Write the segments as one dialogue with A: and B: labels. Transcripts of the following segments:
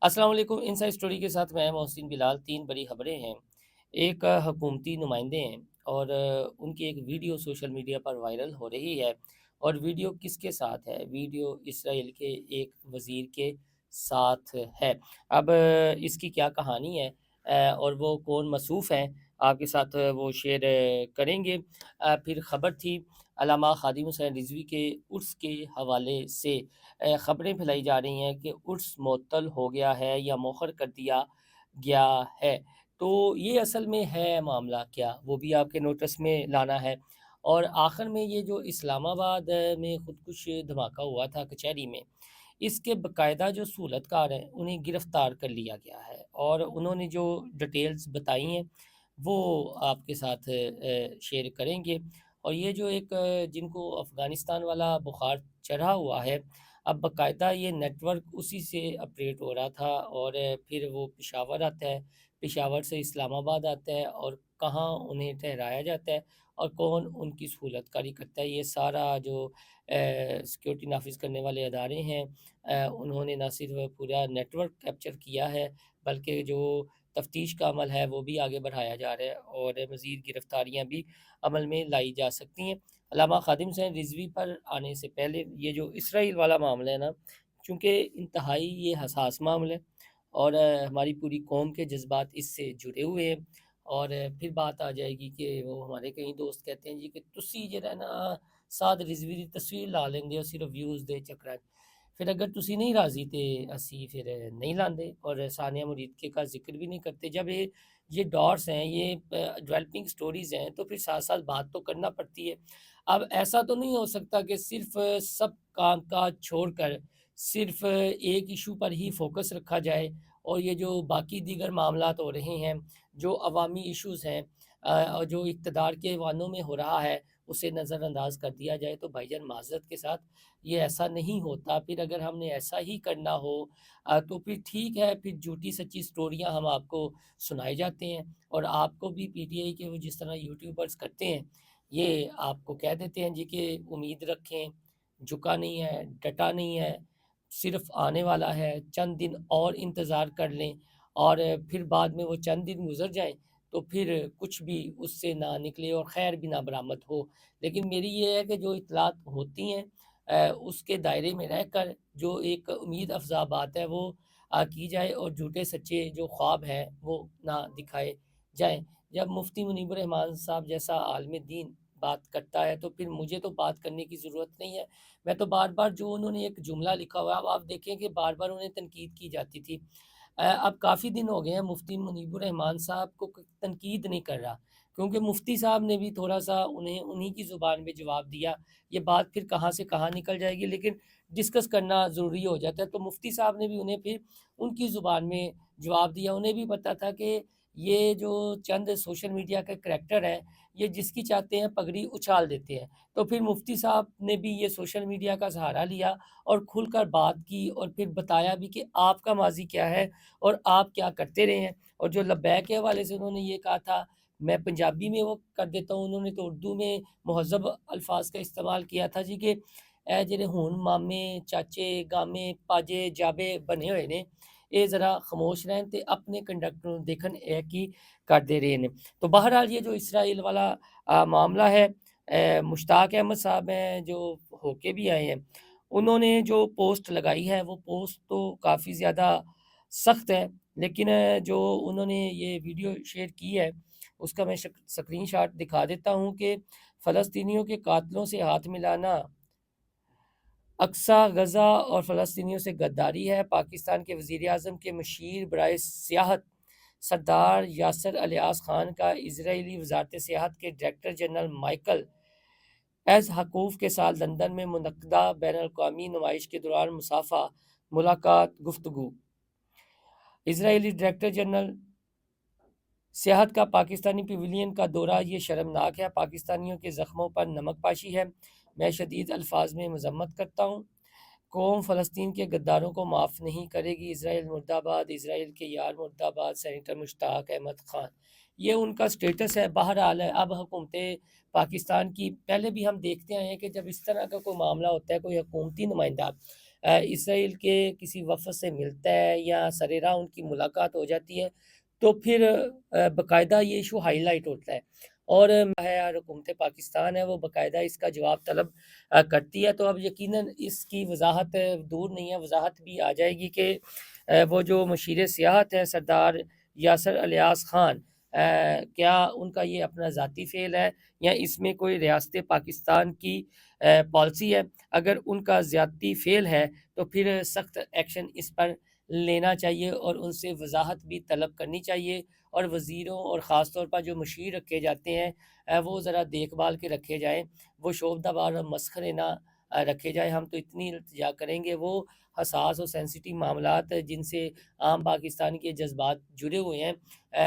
A: السلام علیکم، inside story کے ساتھ میں محسن بلال۔ تین بڑی خبریں ہیں۔ ایک حکومتی نمائندے ہیں اور ان کی ایک ویڈیو سوشل میڈیا پر وائرل ہو رہی ہے، اور ویڈیو کس کے ساتھ ہے؟ ویڈیو اسرائیل کے ایک وزیر کے ساتھ ہے۔ اب اس کی کیا کہانی ہے اور وہ کون مصروف ہیں، آپ کے ساتھ وہ شیئر کریں گے۔ پھر خبر تھی علامہ خادم حسین رضوی کے عرس کے حوالے سے خبریں پھیلائی جا رہی ہیں کہ عرس معطل ہو گیا ہے یا مؤخر کر دیا گیا ہے۔ تو یہ اصل میں ہے معاملہ کیا، وہ بھی آپ کے نوٹس میں لانا ہے۔ اور آخر میں یہ جو اسلام آباد میں خودکش دھماکہ ہوا تھا کچہری میں، اس کے باقاعدہ جو صورت کار ہیں انہیں گرفتار کر لیا گیا ہے، اور انہوں نے جو ڈیٹیلز بتائی ہیں وہ آپ کے ساتھ شیئر کریں گے۔ اور یہ جو ایک جن کو افغانستان والا بخار چڑھا ہوا ہے، اب باقاعدہ یہ نیٹ ورک اسی سے اپریٹ ہو رہا تھا، اور پھر وہ پشاور آتا ہے، پشاور سے اسلام آباد آتا ہے، اور کہاں انہیں ٹھہرایا جاتا ہے اور کون ان کی سہولت کاری کرتا ہے، یہ سارا جو سیکیورٹی نافذ کرنے والے ادارے ہیں انہوں نے نہ صرف پورا نیٹ ورک کیپچر کیا ہے، بلکہ جو تفتیش کا عمل ہے وہ بھی آگے بڑھایا جا رہا ہے، اور مزید گرفتاریاں بھی عمل میں لائی جا سکتی ہیں۔ علامہ خادم حسین رضوی پر آنے سے پہلے یہ جو اسرائیل والا معاملہ ہے نا، چونکہ انتہائی یہ حساس معاملہ ہے، اور ہماری پوری قوم کے جذبات اس سے جڑے ہوئے ہیں، اور پھر بات آ جائے گی کہ وہ ہمارے کئی دوست کہتے ہیں جی کہ تسی جو ہے نا سعد رضوی دی تصویر لا لیں اور صرف ویوز دے چکر، پھر اگر تسی نہیں راضی تے اسی پھر نہیں لاندے، اور ثانیہ مرید کے کا ذکر بھی نہیں کرتے۔ جب یہ ڈاٹس ہیں، یہ ڈیولپنگ سٹوریز ہیں، تو پھر ساتھ ساتھ بات تو کرنا پڑتی ہے۔ اب ایسا تو نہیں ہو سکتا کہ صرف سب کام کاج چھوڑ کر صرف ایک ایشو پر ہی فوکس رکھا جائے، اور یہ جو باقی دیگر معاملات ہو رہے ہیں، جو عوامی ایشوز ہیں اور جو اقتدار کے ایوانوں میں ہو رہا ہے، اسے نظر انداز کر دیا جائے۔ تو بھائی جان معذرت کے ساتھ یہ ایسا نہیں ہوتا۔ پھر اگر ہم نے ایسا ہی کرنا ہو تو پھر ٹھیک ہے، پھر جھوٹی سچی سٹوریاں ہم آپ کو سنائے جاتے ہیں، اور آپ کو بھی پی ٹی آئی کے وہ جس طرح یوٹیوبرز کرتے ہیں، یہ آپ کو کہہ دیتے ہیں جی کہ امید رکھیں، جھکا نہیں ہے، ڈٹا نہیں ہے، صرف آنے والا ہے، چند دن اور انتظار کر لیں، اور پھر بعد میں وہ چند دن گزر جائیں تو پھر کچھ بھی اس سے نہ نکلے اور خیر بھی نہ برآمد ہو۔ لیکن میری یہ ہے کہ جو اطلاعات ہوتی ہیں اس کے دائرے میں رہ کر جو ایک امید افزا بات ہے وہ کی جائے، اور جھوٹے سچے جو خواب ہیں وہ نہ دکھائے جائیں۔ جب مفتی منیب الرحمان صاحب جیسا عالم دین بات کرتا ہے تو پھر مجھے تو بات کرنے کی ضرورت نہیں ہے۔ میں تو بار بار جو انہوں نے ایک جملہ لکھا ہوا ہے، اب آپ دیکھیں کہ بار بار انہیں تنقید کی جاتی تھی۔ اب کافی دن ہو گئے ہیں مفتی منیب الرحمان صاحب کو کوئی تنقید نہیں کر رہا، کیونکہ مفتی صاحب نے بھی تھوڑا سا انہیں کی زبان میں جواب دیا۔ یہ بات پھر کہاں سے کہاں نکل جائے گی، لیکن ڈسکس کرنا ضروری ہو جاتا ہے۔ تو مفتی صاحب نے بھی انہیں پھر ان کی زبان میں جواب دیا۔ انہیں بھی پتہ تھا کہ یہ جو چند سوشل میڈیا کا کریکٹر ہے، یہ جس کی چاہتے ہیں پگڑی اچھال دیتے ہیں۔ تو پھر مفتی صاحب نے بھی یہ سوشل میڈیا کا سہارا لیا اور کھل کر بات کی، اور پھر بتایا بھی کہ آپ کا ماضی کیا ہے اور آپ کیا کرتے رہے ہیں۔ اور جو لبیک کے حوالے سے انہوں نے یہ کہا تھا، میں پنجابی میں وہ کر دیتا ہوں، انہوں نے تو اردو میں مہذب الفاظ کا استعمال کیا تھا جی کہ اے جڑے ہون مامے چاچے گامے پاجے جابے بنے ہوئے نے، اے ذرا خاموش رہن تے اپنے کنڈکٹ نوں دیکھن اے کی کرتے رہے نے۔ تو بہرحال یہ جو اسرائیل والا معاملہ ہے، مشتاق احمد صاحب ہیں جو ہو کے بھی آئے ہیں، انہوں نے جو پوسٹ لگائی ہے وہ پوسٹ تو کافی زیادہ سخت ہے، لیکن جو انہوں نے یہ ویڈیو شیئر کی ہے اس کا میں سکرین شاٹ دکھا دیتا ہوں کہ فلسطینیوں کے قاتلوں سے ہاتھ ملانا اقصی غزہ اور فلسطینیوں سے غداری ہے۔ پاکستان کے وزیر اعظم کے مشیر برائے سیاحت سردار یاسر الیاس خان کا اسرائیلی وزارت سیاحت کے ڈائریکٹر جنرل مائیکل ایز حقوف کے ساتھ لندن میں منعقدہ بین الاقوامی نمائش کے دوران مصافحہ ملاقات گفتگو۔ اسرائیلی ڈائریکٹر جنرل سیاحت کا پاکستانی پیویلین کا دورہ یہ شرمناک ہے، پاکستانیوں کے زخموں پر نمک پاشی ہے، میں شدید الفاظ میں مذمت کرتا ہوں، قوم فلسطین کے غداروں کو معاف نہیں کرے گی، اسرائیل مرد آباد، اسرائیل کے یار مرد آباد، سینیٹر مشتاق احمد خان۔ یہ ان کا سٹیٹس ہے۔ بہرحال ہے اب حکومت پاکستان کی، پہلے بھی ہم دیکھتے آئے ہیں کہ جب اس طرح کا کوئی معاملہ ہوتا ہے، کوئی حکومتی نمائندہ اسرائیل کے کسی وفد سے ملتا ہے یا سرِراہ ان کی ملاقات ہو جاتی ہے، تو پھر باقاعدہ یہ ایشو ہائی لائٹ ہوتا ہے، اور ہے اور حکومت پاکستان ہے وہ باقاعدہ اس کا جواب طلب کرتی ہے۔ تو اب یقیناً اس کی وضاحت دور نہیں ہے، وضاحت بھی آ جائے گی کہ وہ جو مشیر سیاحت ہے سردار یاسر الیاس خان، کیا ان کا یہ اپنا ذاتی فعل ہے یا اس میں کوئی ریاست پاکستان کی پالیسی ہے؟ اگر ان کا ذاتی فعل ہے تو پھر سخت ایکشن اس پر لینا چاہیے اور ان سے وضاحت بھی طلب کرنی چاہیے، اور وزیروں اور خاص طور پر جو مشیر رکھے جاتے ہیں وہ ذرا دیکھ بھال کے رکھے جائیں، وہ شعبدہ وار اور مسخرے نہ رکھے جائیں۔ ہم تو اتنی التجا کریں گے، وہ حساس اور سینسٹیو معاملات جن سے عام پاکستان کے جذبات جڑے ہوئے ہیں،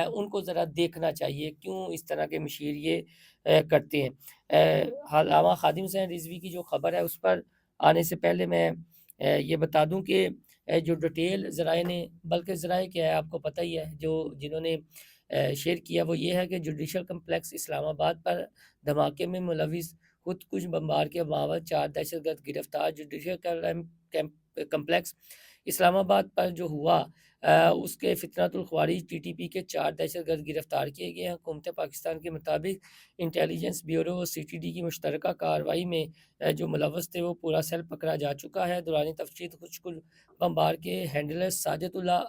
A: ان کو ذرا دیکھنا چاہیے کیوں اس طرح کے مشیر یہ کرتے ہیں۔ علامہ خادم حسین رضوی کی جو خبر ہے اس پر آنے سے پہلے میں یہ بتا دوں کہ جو ڈیٹیل ذرائع نے، بلکہ ذرائع کیا ہے آپ کو پتہ ہی ہے، جو جنہوں نے شیئر کیا وہ یہ ہے کہ جوڈیشل کمپلیکس اسلام آباد پر دھماکے میں ملوث خود کش بمبار کے باوجود 4 دہشت گرد گرفتار۔ جوڈیشل کمپلیکس اسلام آباد پر جو ہوا اس کے فتنۃ الخوارج ٹی ٹی پی کے 4 دہشت گرد گرفتار کیے گئے ہیں۔ حکومت پاکستان کے مطابق انٹیلیجنس بیورو اور سی ٹی ڈی کی مشترکہ کارروائی میں جو ملوث تھے وہ پورا سیل پکڑا جا چکا ہے۔ دوران تفتیش خود کش بمبار کے ہینڈلر ساجد اللہ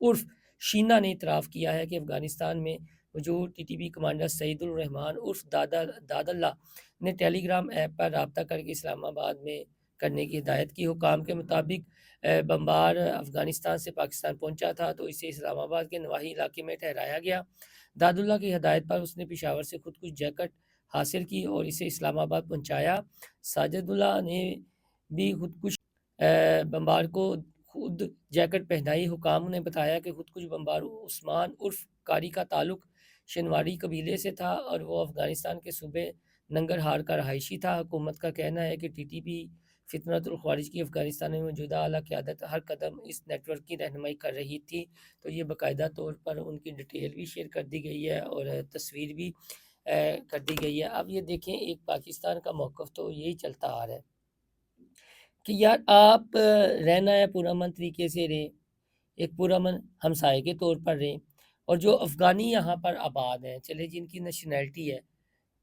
A: عرف شینا نے اعتراف کیا ہے کہ افغانستان میں موجود ٹی ٹی پی کمانڈر سعید الرحمان عرف داد اللہ نے ٹیلی گرام ایپ پر رابطہ کر کے اسلام آباد میں کرنے کی ہدایت کی۔ حکام کے مطابق بمبار افغانستان سے پاکستان پہنچا تھا تو اسے اسلام آباد کے نواحی علاقے میں ٹھہرایا گیا۔ داد اللہ کی ہدایت پر اس نے پشاور سے خود کش جیکٹ حاصل کی اور اسے اسلام آباد پہنچایا۔ ساجد اللہ نے بھی خود کش بمبار کو خود جیکٹ پہنائی۔ حکام نے بتایا کہ خود کش بمبار عثمان عرف کاری کا تعلق شنواری قبیلے سے تھا اور وہ افغانستان کے صوبے ننگرہار کا رہائشی تھا۔ حکومت کا کہنا ہے کہ ٹی ٹی پی فتنۃ الخوارج کی افغانستان میں موجودہ اعلیٰ قیادت ہر قدم اس نیٹ ورک کی رہنمائی کر رہی تھی۔ تو یہ باقاعدہ طور پر ان کی ڈیٹیل بھی شیئر کر دی گئی ہے اور تصویر بھی کر دی گئی ہے۔ اب یہ دیکھیں ایک پاکستان کا موقف تو یہی چلتا آ رہا ہے کہ یار آپ رہنا ہے پرامن طریقے سے رہیں، ایک پرامن ہمسائے کے طور پر رہیں، اور جو افغانی یہاں پر آباد ہیں، چلے جن کی نیشنلٹی ہے،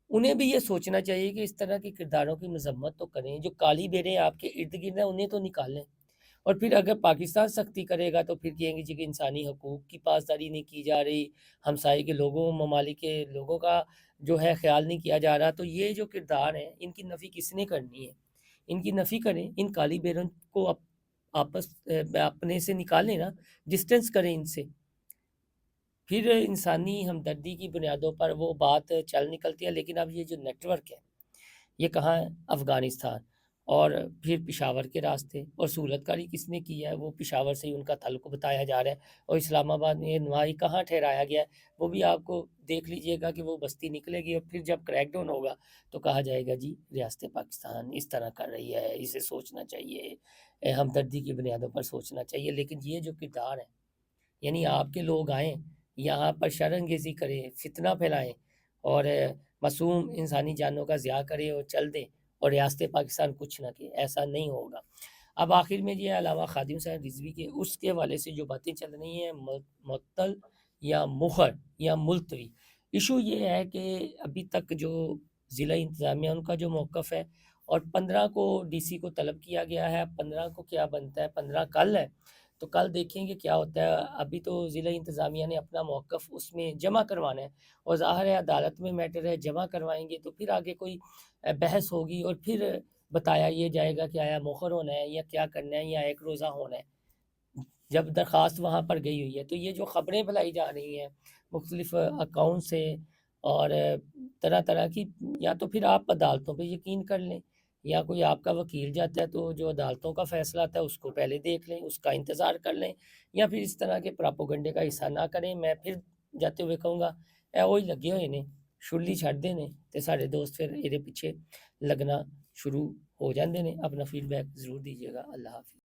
A: انہیں بھی یہ سوچنا چاہیے کہ اس طرح کے کرداروں کی مذمت تو کریں۔ جو کالی بیریں آپ کے ارد گرد ہیں انہیں تو نکالیں، اور پھر اگر پاکستان سختی کرے گا تو پھر کہیں گے جی کہ انسانی حقوق کی پاسداری نہیں کی جا رہی، ہمسائے کے لوگوں ممالک کے لوگوں کا جو ہے خیال نہیں کیا جا رہا۔ تو یہ جو کردار ہیں ان کی نفی کس نے کرنی ہے؟ ان کی نفی کریں، ان کالی بیروں کو آپس اپنے سے نکالیں نا، ڈسٹنس کریں ان سے، پھر انسانی ہمدردی کی بنیادوں پر وہ بات چل نکلتی ہے۔ لیکن اب یہ جو نیٹ ورک ہے یہ کہاں ہے؟ افغانستان، اور پھر پشاور کے راستے، اور سہولت کاری کس نے کی ہے؟ وہ پشاور سے ہی ان کا تعلق بتایا جا رہا ہے، اور اسلام آباد میں نواحی کہاں ٹھہرایا گیا ہے وہ بھی آپ کو دیکھ لیجئے گا کہ وہ بستی نکلے گی، اور پھر جب کریک ڈاؤن ہوگا تو کہا جائے گا جی ریاست پاکستان اس طرح کر رہی ہے، اسے سوچنا چاہیے، ہمدردی کی بنیادوں پر سوچنا چاہیے۔ لیکن یہ جو کردار ہے، یعنی آپ کے لوگ آئیں یہاں پر شر انگیزی کریں، فتنہ پھیلائیں، اور معصوم انسانی جانوں کا ضیاع کریں اور چل دیں، اور ریاست پاکستان کچھ نہ کہ، ایسا نہیں ہوگا۔ اب آخر میں یہ علامہ خادم حسین رضوی کے اس کے حوالے سے جو باتیں چل رہی ہیں، معطل یا مخر یا ملتوی، ایشو یہ ہے کہ ابھی تک جو ضلع انتظامیہ ان کا جو موقف ہے، اور 15 کو ڈی سی کو طلب کیا گیا ہے، 15 کو کیا بنتا ہے، 15 کل ہے، تو کل دیکھیں گے کیا ہوتا ہے۔ ابھی تو ضلع انتظامیہ نے اپنا موقف اس میں جمع کروانا ہے، اور ظاہر ہے عدالت میں میٹر ہے، جمع کروائیں گے تو پھر آگے کوئی بحث ہوگی، اور پھر بتایا یہ جائے گا کہ آیا مؤخر ہونا ہے یا کیا کرنا ہے یا ایک روزہ ہونا ہے، جب درخواست وہاں پر گئی ہوئی ہے۔ تو یہ جو خبریں پھیلائی جا رہی ہیں مختلف اکاؤنٹ سے اور طرح طرح کی، یا تو پھر آپ عدالتوں پہ یقین کر لیں، یا کوئی آپ کا وکیل جاتا ہے تو جو عدالتوں کا فیصلہ آتا ہے اس کو پہلے دیکھ لیں، اس کا انتظار کر لیں، یا پھر اس طرح کے پراپوگنڈے کا حصہ نہ کریں۔ میں پھر جاتے ہوئے کہوں گا اے وہی لگے ہوئے نے شلی چھڈ دے نے تے سارے دوست پھر یہ پیچھے لگنا شروع ہو جاندے نے۔ اپنا فیڈ بیک ضرور دیجیے گا۔ اللہ حافظ۔